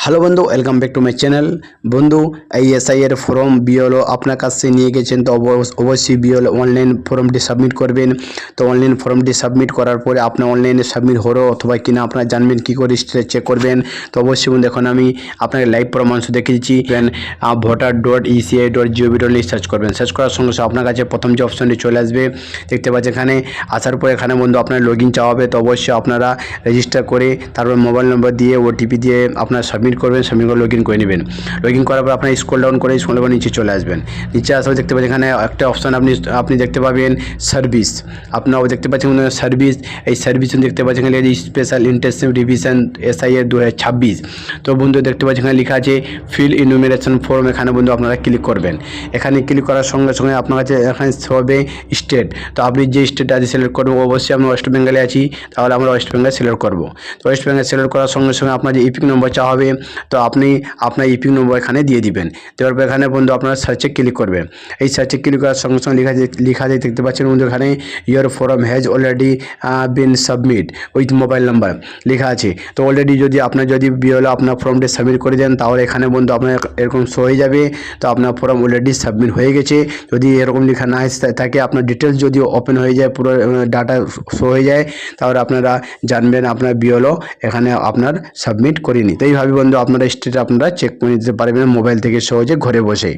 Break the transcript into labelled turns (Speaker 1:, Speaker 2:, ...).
Speaker 1: Hello বন্ধু, welcome back to my channel. বন্ধু, এই এসআই এর ফর্ম বিএলও আপনার কাছে নিয়ে গেছেন, তো অবশ্যই বিএলও অনলাইন ফর্মটি সাবমিট করবেন। তো অনলাইন ফর্মটি সাবমিট করার পরে আপনার অনলাইনে সাবমিট হলো অথবা কিনা আপনারা জানবেন কী করে চেক করবেন। তো অবশ্যই বন্ধু, এখন আমি আপনাকে লাইভ প্রমাণস দেখে দিচ্ছি। voter.eci.gov.in সার্চ করবেন। সার্চ করার সঙ্গে সঙ্গে আপনার কাছে প্রথম যে অপশনটি চলে আসবে, দেখতে পাচ্ছেন এখানে আসার পর এখানে বন্ধু আপনার লগ ইন চাওয়া হবে। তো অবশ্যই আপনারা রেজিস্টার করে তারপর মোবাইল নম্বর দিয়ে ওটিপি দিয়ে আপনার সাবমিট করবেন, সাবমিট করে লগ ইন করে নেবেন। লগ ইন করার পর আপনার স্ক্রল ডাউন করে নিচে চলে আসবেন। নিচে আসলে দেখতে পাচ্ছেন এখানে একটা অপশান আপনি দেখতে পাবেন সার্ভিস। আপনারাও দেখতে পাচ্ছেন সার্ভিস। এই সার্ভিস দেখতে পাচ্ছেন এখানে স্পেশাল ইন্টেনসিভ রিভিশন এসআইএর 2026। তো বন্ধু দেখতে পাচ্ছেন এখানে লেখা আছে ফিল ইনুমিনেশন ফর্ম। এখানে বন্ধু আপনারা ক্লিক করবেন। এখানে ক্লিক করার সঙ্গে সঙ্গে আপনার কাছে এখানে হবে স্টেট। তো আপনি যে স্টেট আছে সিলেক্ট করবো। অবশ্যই আমি ওয়েস্ট বেঙ্গলে আছি, তাহলে আমরা ওয়েস্ট বেঙ্গল সিলেক্ট করবো। তো ওয়েস্ট বেঙ্গল সিলেক্ট করার সঙ্গে সঙ্গে আপনার যে ইপিক নম্বর চাওয়া হবে, তো আপনি আপনার ইপিক নম্বর এখানে দিয়ে দিবেন। দেওয়ার পর এখানে বন্ধু আপনারা সার্চে ক্লিক করবেন। এই সার্চে ক্লিক করার সঙ্গে সঙ্গে লেখা আছে দেখতে পাচ্ছেন বন্ধু এখানে your form has already been submit with mobile number লেখা আছে। তো অলরেডি যদি বিএলও আপনার ফর্মটি সাবমিট করে দেন, তাহলে এখানে বন্ধু আপনার এরকম শো হয়ে যাবে। তো আপনার ফর্ম অলরেডি সাবমিট হয়ে গেছে। যদি এরকম লেখা না থাকে, আপনার ডিটেলস যদি ওপেন হয়ে যায়, পুরো ডাটা শো হয়ে যায়, তাহলে আপনারা জানবেন আপনার বিএলও এখানে আপনার সাবমিট করেনি। তো এইভাবে বন্ধু আপনারা স্টেট আপনারা চেক করে নিতে পারবেন মোবাইল থেকে সহজে ঘরে বসে।